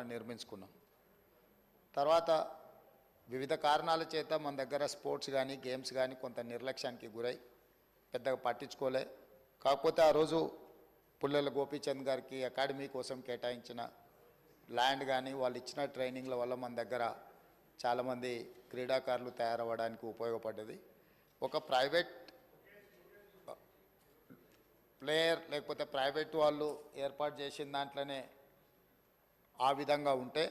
మనం నిర్మించుకున్నాం. తర్వాత వివిధ కారణాల చేత మన దగ్గర స్పోర్ట్స్ కానీ గేమ్స్ కానీ కొంత నిర్లక్ష్యానికి గురై పెద్దగా పట్టించుకోలే. కాకపోతే ఆ రోజు పుల్లెల గోపీచంద్ గారికి అకాడమీ కోసం కేటాయించిన ల్యాండ్ కానీ వాళ్ళు ఇచ్చిన ట్రైనింగ్ల వల్ల మన దగ్గర చాలామంది క్రీడాకారులు తయారవ్వడానికి ఉపయోగపడ్డది. ఒక ప్రైవేట్ ప్లేయర్ లేకపోతే ప్రైవేట్ వాళ్ళు ఏర్పాటు చేసిన దాంట్లోనే ఆ విధంగా ఉంటే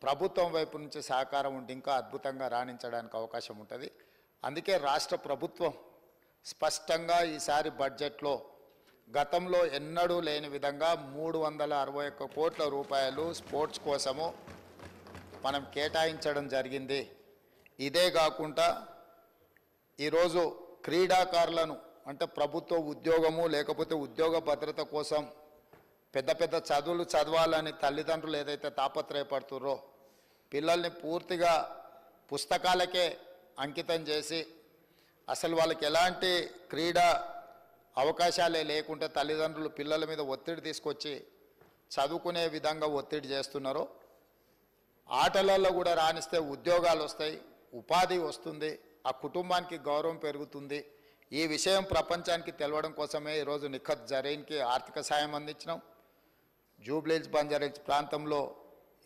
ప్రభుత్వం వైపు నుంచి సహకారం ఉంటే ఇంకా అద్భుతంగా రాణించడానికి అవకాశం ఉంటుంది. అందుకే రాష్ట్ర ప్రభుత్వం స్పష్టంగా ఈసారి బడ్జెట్లో గతంలో ఎన్నడూ లేని విధంగా 361 కోట్ల రూపాయలు స్పోర్ట్స్ కోసము మనం కేటాయించడం జరిగింది. ఇదే కాకుండా ఈరోజు క్రీడాకారులను అంటే ప్రభుత్వ ఉద్యోగము లేకపోతే ఉద్యోగ భద్రత కోసం పెద్ద పెద్ద చదువులు చదవాలని తల్లిదండ్రులు ఏదైతే తాపత్రయపడుతుర్రో పిల్లల్ని పూర్తిగా పుస్తకాలకే అంకితం చేసి అసలు వాళ్ళకి ఎలాంటి క్రీడా అవకాశాలే లేకుంటే తల్లిదండ్రులు పిల్లల మీద ఒత్తిడి తీసుకొచ్చి చదువుకునే విధంగా ఒత్తిడి చేస్తున్నారో ఆటలలో కూడా రాణిస్తే ఉద్యోగాలు వస్తాయి, ఉపాధి వస్తుంది, ఆ కుటుంబానికి గౌరవం పెరుగుతుంది. ఈ విషయం ప్రపంచానికి తెలవడం కోసమే ఈరోజు నిఖత్ జరీన్కి ఆర్థిక సాయం అందించినాం. జూబ్లీహిల్స్ బంజారాహిల్స్ ప్రాంతంలో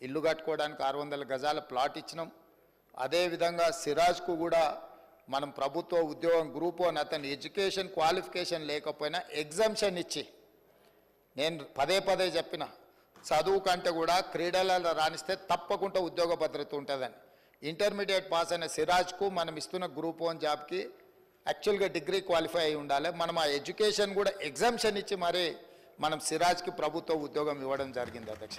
ఇల్లు కట్టుకోవడానికి 600 గజాల ప్లాట్ ఇచ్చినాం. అదేవిధంగా సిరాజ్కు కూడా మనం ప్రభుత్వ ఉద్యోగం గ్రూప్ 1 అతని ఎడ్యుకేషన్ క్వాలిఫికేషన్ లేకపోయినా ఎగ్జామ్షన్ ఇచ్చి నేను పదే చెప్పిన చదువు కంటే కూడా క్రీడలలో రాణిస్తే తప్పకుండా ఉద్యోగ భద్రత ఉంటుందని. ఇంటర్మీడియట్ పాస్ అయిన సిరాజ్కు మనం ఇస్తున్న గ్రూప్ 1 జాబ్కి యాక్చువల్గా డిగ్రీ క్వాలిఫై అయి ఉండాలి. మనం ఆ ఎడ్యుకేషన్ కూడా ఎగ్జామ్షన్ ఇచ్చి మరి మనం సిరాజ్కి ప్రభుత్వ ఉద్యోగం ఇవ్వడం జరిగింది అధ్యక్ష.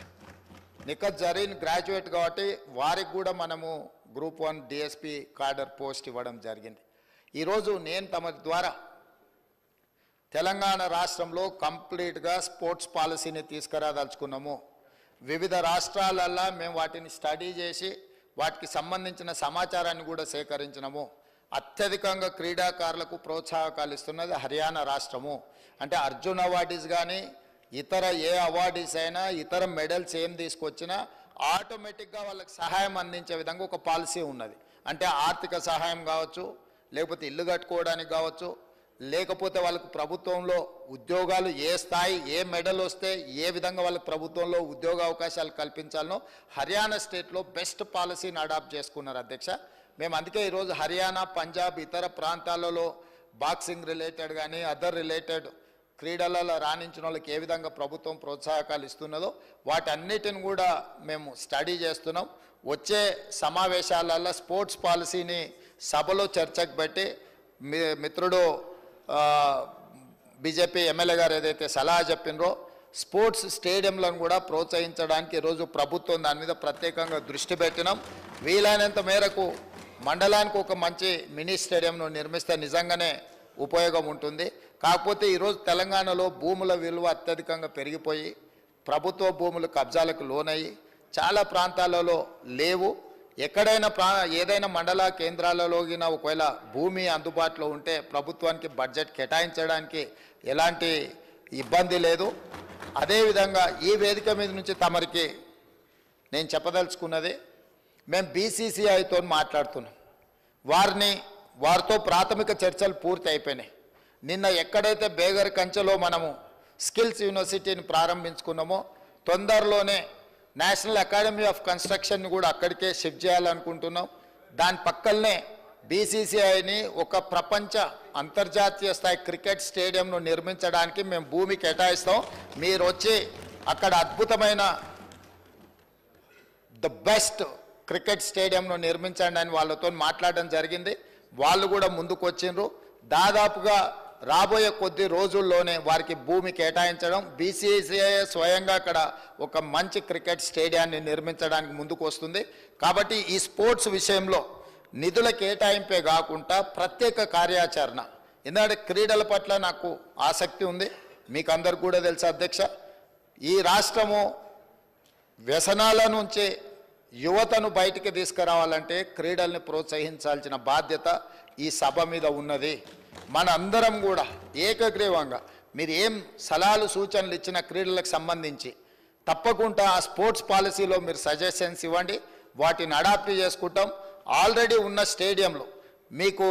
నిఖత్ జరీన్ గ్రాడ్యుయేట్ కాబట్టి వారికి కూడా మనము గ్రూప్ 1 డిఎస్పి కార్డర్ పోస్ట్ ఇవ్వడం జరిగింది. ఈరోజు నేను తమ ద్వారా తెలంగాణ రాష్ట్రంలో కంప్లీట్గా స్పోర్ట్స్ పాలసీని తీసుకురాదలుచుకున్నాము. వివిధ రాష్ట్రాలల్లో మేము వాటిని స్టడీ చేసి వాటికి సంబంధించిన సమాచారాన్ని కూడా సేకరించినాము. అత్యధికంగా క్రీడాకారులకు ప్రోత్సాహకాలు ఇస్తున్నది హర్యానా రాష్ట్రము. అంటే అర్జున్ అవార్డీస్ కానీ ఇతర ఏ అవార్డీస్ అయినా ఇతర మెడల్స్ ఏం తీసుకొచ్చినా ఆటోమేటిక్గా వాళ్ళకి సహాయం అందించే విధంగా ఒక పాలసీ ఉన్నది. అంటే ఆర్థిక సహాయం కావచ్చు, లేకపోతే ఇల్లు కట్టుకోవడానికి కావచ్చు, లేకపోతే వాళ్ళకు ప్రభుత్వంలో ఉద్యోగాలు ఏ స్థాయి ఏ మెడల్ వస్తే ఏ విధంగా వాళ్ళకి ప్రభుత్వంలో ఉద్యోగ అవకాశాలు కల్పించాలనో హర్యానా స్టేట్లో బెస్ట్ పాలసీని అడాప్ట్ చేసుకున్నారు అధ్యక్ష. మేము అందుకే ఈరోజు హర్యానా, పంజాబ్ ఇతర ప్రాంతాలలో బాక్సింగ్ రిలేటెడ్ కానీ అదర్ రిలేటెడ్ క్రీడలలో రాణించిన వాళ్ళకి ఏ విధంగా ప్రభుత్వం ప్రోత్సాహకాలు ఇస్తున్నదో వాటన్నిటిని కూడా మేము స్టడీ చేస్తున్నాం. వచ్చే సమావేశాలలో స్పోర్ట్స్ పాలసీని సభలో చర్చకు పెట్టి మిత్రుడు బీజేపీ ఎమ్మెల్యే గారు ఏదైతే సలహా చెప్పినరో స్పోర్ట్స్ స్టేడియంలను కూడా ప్రోత్సహించడానికి ఈరోజు ప్రభుత్వం దాని మీద ప్రత్యేకంగా దృష్టి పెట్టినాం. వీలైనంత మేరకు మండలానికి ఒక మంచి మినీ స్టేడియంను నిర్మిస్తే నిజంగానే ఉపయోగం ఉంటుంది. కాకపోతే ఈరోజు తెలంగాణలో భూముల విలువ అత్యధికంగా పెరిగిపోయి ప్రభుత్వ భూములు కబ్జాలకు లోనయ్యి చాలా ప్రాంతాలలో లేవు. ఎక్కడైనా ఏదైనా మండల కేంద్రాలలో ఒకవేళ భూమి అందుబాటులో ఉంటే ప్రభుత్వానికి బడ్జెట్ కేటాయించడానికి ఎలాంటి ఇబ్బంది లేదు. అదేవిధంగా ఈ వేదిక మీద నుంచి తమరికి నేను చెప్పదలుచుకున్నది, మేము బీసీసీఐతో మాట్లాడుతున్నాం. వారితో ప్రాథమిక చర్చలు పూర్తి అయిపోయినాయి. నిన్న ఎక్కడైతే బేగర్ కంచెలో మనము స్కిల్స్ యూనివర్సిటీని ప్రారంభించుకున్నామో తొందరలోనే నేషనల్ అకాడమీ ఆఫ్ కన్స్ట్రక్షన్ని కూడా అక్కడికే షిఫ్ట్ చేయాలనుకుంటున్నాం. దాని పక్కనే బీసీసీఐని ఒక ప్రపంచ అంతర్జాతీయ స్థాయి క్రికెట్ స్టేడియంను నిర్మించడానికి మేము భూమి కేటాయిస్తాం. మీరు వచ్చి అక్కడ అద్భుతమైన ద బెస్ట్ క్రికెట్ స్టేడియంను నిర్మించండి అని వాళ్ళతో మాట్లాడడం జరిగింది. వాళ్ళు కూడా ముందుకు వచ్చిండ్రు. దాదాపుగా రాబోయే కొద్ది రోజుల్లోనే వారికి భూమి కేటాయించడం, బీసీసీఐ స్వయంగా అక్కడ ఒక మంచి క్రికెట్ స్టేడియాన్ని నిర్మించడానికి ముందుకు వస్తుంది. కాబట్టి ఈ స్పోర్ట్స్ విషయంలో నిధుల కేటాయింపే కాకుండా ప్రత్యేక కార్యాచరణ, ఎందుకంటే క్రీడల పట్ల నాకు ఆసక్తి ఉంది, మీకు అందరు కూడా తెలుసు అధ్యక్ష. ఈ రాష్ట్రము వ్యసనాల నుంచి యువతను బయటికి తీసుకురావాలంటే క్రీడల్ని ప్రోత్సహించాల్సిన బాధ్యత ఈ సభ మీద ఉన్నది. మన అందరం కూడా ఏకగ్రీవంగా మీరు ఏం సలహాలు సూచనలు ఇచ్చిన క్రీడలకు సంబంధించి తప్పకుండా ఆ స్పోర్ట్స్ పాలసీలో మీరు సజెషన్స్ ఇవ్వండి, వాటిని అడాప్ట్ చేసుకుంటాం. ఆల్రెడీ ఉన్న స్టేడియంలో మీకు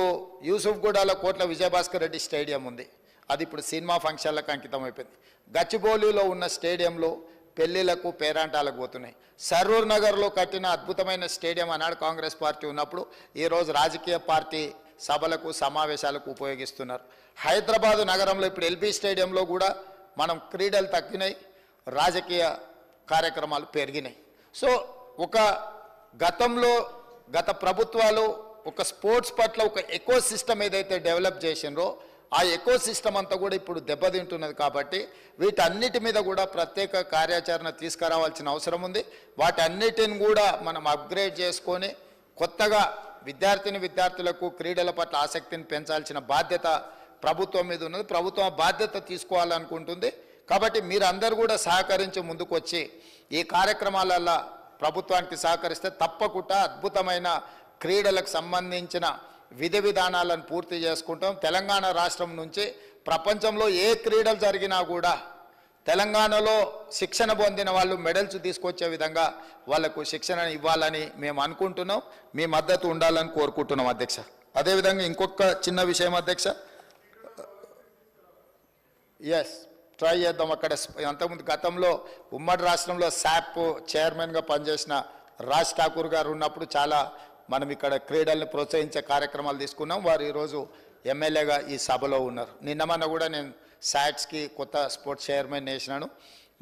యూసుఫ్గూడలో కోట్ల విజయభాస్కర్ రెడ్డి స్టేడియం ఉంది, అది ఇప్పుడు సినిమా ఫంక్షన్లకు అంకితం అయిపోయింది. గచ్చిబౌలిలో ఉన్న స్టేడియంలో పెళ్లిళ్లకు పేరంటాలకు పోతున్నాయి. సరూర్ నగర్లో కట్టిన అద్భుతమైన స్టేడియం అన్నాడు కాంగ్రెస్ పార్టీ ఉన్నప్పుడు, ఈరోజు రాజకీయ పార్టీ సభలకు సమావేశాలకు ఉపయోగిస్తున్నారు. హైదరాబాదు నగరంలో ఇప్పుడు ఎల్బీ స్టేడియంలో కూడా మనం క్రీడలు తగ్గినాయి, రాజకీయ కార్యక్రమాలు పెరిగినాయి. సో ఒక గత ప్రభుత్వాలు ఒక స్పోర్ట్స్ పట్ల ఒక ఎకో సిస్టమ్ ఏదైతే డెవలప్ చేసినరో ఆ ఎకో సిస్టమ్ అంతా కూడా ఇప్పుడు దెబ్బతింటున్నది. కాబట్టి వీటన్నిటి మీద కూడా ప్రత్యేక కార్యాచరణ తీసుకురావాల్సిన అవసరం ఉంది. వాటన్నిటిని కూడా మనం అప్గ్రేడ్ చేసుకొని కొత్తగా విద్యార్థులకు క్రీడల పట్ల ఆసక్తిని పెంచాల్సిన బాధ్యత ప్రభుత్వం మీద ఉన్నది. ప్రభుత్వం బాధ్యత తీసుకోవాలనుకుంటుంది. కాబట్టి మీరందరూ కూడా సహకరించి ముందుకు వచ్చి ఈ కార్యక్రమాలలో ప్రభుత్వానికి సహకరిస్తే తప్పకుండా అద్భుతమైన క్రీడలకు సంబంధించిన విధి విధానాలను పూర్తి చేసుకుంటాం. తెలంగాణ రాష్ట్రం నుంచి ప్రపంచంలో ఏ క్రీడలు జరిగినా కూడా తెలంగాణలో శిక్షణ పొందిన వాళ్ళు మెడల్స్ తీసుకొచ్చే విధంగా వాళ్లకు శిక్షణ ఇవ్వాలని మేము అనుకుంటున్నాం. మీ మద్దతు ఉండాలని కోరుకుంటున్నాం అధ్యక్ష. అదేవిధంగా ఇంకొక చిన్న విషయం అధ్యక్ష, ట్రై చేద్దాం. అక్కడ అంతకుముందు గతంలో ఉమ్మడి రాష్ట్రంలో శాప్ చైర్మన్గా పనిచేసిన రాజ్ ఠాకూర్ గారు ఉన్నప్పుడు చాలా మనం ఇక్కడ క్రీడల్ని ప్రోత్సహించే కార్యక్రమాలు తీసుకున్నాం. వారు ఈరోజు ఎమ్మెల్యేగా ఈ సభలో ఉన్నారు. నిన్నమన్న కూడా నేను శాట్స్కి కొత్త స్పోర్ట్స్ చైర్మన్ వేసినాను,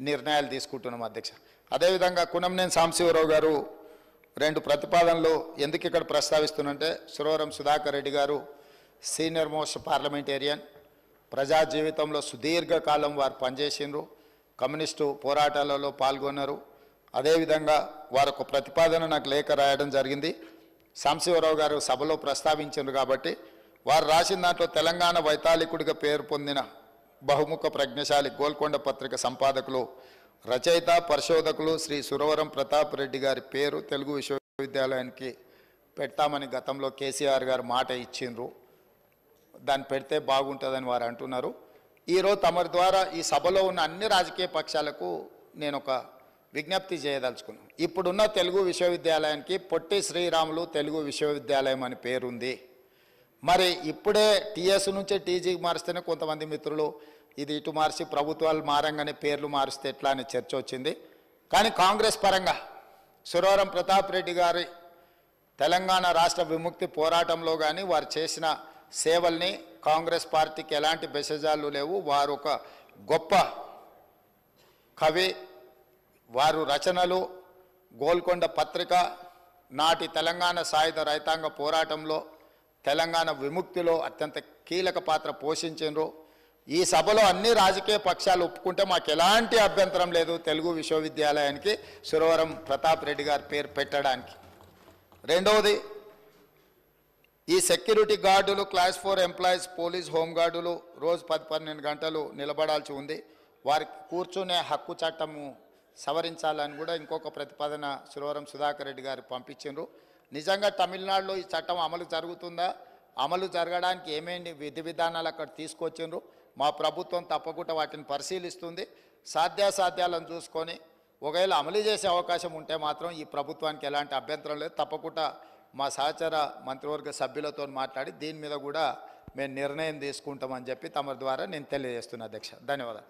నిర్ణయాలు తీసుకుంటున్నాం అధ్యక్ష. అదేవిధంగా కునంనేని సాంబశివరావు గారు 2 ప్రతిపాదనలు ఎందుకు ఇక్కడ ప్రస్తావిస్తున్నంటే, సురవరం సుధాకర్ రెడ్డి గారు సీనియర్ మోస్ట్ పార్లమెంటేరియన్, ప్రజా జీవితంలో సుదీర్ఘకాలం వారు పనిచేసినారు, కమ్యూనిస్టు పోరాటాలలో పాల్గొన్నారు. అదేవిధంగా వారు ఒక ప్రతిపాదన నాకు లేఖ రాయడం జరిగింది, సాంబశివరావు గారు సభలో ప్రస్తావించారు. కాబట్టి వారు రాసిన దాంట్లో తెలంగాణ వైతాళికుడిగా పేరు పొందిన బహుముఖ ప్రజ్ఞశాలి గోల్కొండ పత్రిక సంపాదకులు, రచయిత, పరిశోధకులు శ్రీ సురవరం ప్రతాప్ రెడ్డి గారి పేరు తెలుగు విశ్వవిద్యాలయానికి పెడతామని గతంలో కేసీఆర్ గారు మాట ఇచ్చిండ్రు. దాన్ని పెడితే బాగుంటుందని వారు అంటున్నారు. ఈరోజు తమరి ద్వారా ఈ సభలో ఉన్న అన్ని రాజకీయ పక్షాలకు నేను ఒక విజ్ఞప్తి చేయదలుచుకున్నాను. ఇప్పుడున్న తెలుగు విశ్వవిద్యాలయానికి పొట్టి శ్రీరాములు తెలుగు విశ్వవిద్యాలయం అని పేరుంది. మరి ఇప్పుడే టీఎస్ నుంచి టీజీకి మారిస్తేనే కొంతమంది మిత్రులు ఇది ఇటు మార్చి ప్రభుత్వాలు మారంగానే పేర్లు మారిస్తే ఎట్లా అనే చర్చ వచ్చింది. కానీ కాంగ్రెస్ పరంగా సురవరం ప్రతాప్ రెడ్డి గారి తెలంగాణ రాష్ట్ర విముక్తి పోరాటంలో కానీ వారు చేసిన సేవల్ని కాంగ్రెస్ పార్టీకి ఎలాంటి బెసజాలు లేవు. వారు ఒక గొప్ప కవి, వారు రచనలు గోల్కొండ పత్రిక నాటి తెలంగాణ సాయుధ రైతాంగ పోరాటంలో తెలంగాణ విముక్తిలో అత్యంత కీలక పాత్ర పోషించారు. ఈ సభలో అన్ని రాజకీయ పక్షాలు ఒప్పుకుంటే మాకు ఎలాంటి అభ్యంతరం లేదు తెలుగు విశ్వవిద్యాలయానికి సురవరం ప్రతాప్ రెడ్డి గారి పేరు పెట్టడానికి. రెండవది, ఈ సెక్యూరిటీ గార్డులు, క్లాస్ 4 ఎంప్లాయీస్, పోలీస్ హోంగార్డులు రోజు 10-12 గంటలు నిలబడాల్సి ఉంది. వారికి కూర్చునే హక్కు చట్టము సవరించాలని కూడా ఇంకొక ప్రతిపాదన సురవరం సుధాకర్ రెడ్డి గారు పంపించారు. నిజంగా తమిళనాడులో ఈ చట్టం అమలు జరుగుతుందా, అమలు జరగడానికి ఏమేమి విధి విధానాలు అక్కడ తీసుకొచ్చిండ్రు, మా ప్రభుత్వం తప్పకుండా వాటిని పరిశీలిస్తుంది. సాధ్యాసాధ్యాలను చూసుకొని ఒకవేళ అమలు చేసే అవకాశం ఉంటే మాత్రం ఈ ప్రభుత్వానికి ఎలాంటి అభ్యంతరం లేదు. తప్పకుండా మా సహచర మంత్రివర్గ సభ్యులతో మాట్లాడి దీని మీద కూడా మేము నిర్ణయం తీసుకుంటామని చెప్పి తమ ద్వారా నేను తెలియజేస్తున్నా అధ్యక్ష. ధన్యవాదాలు.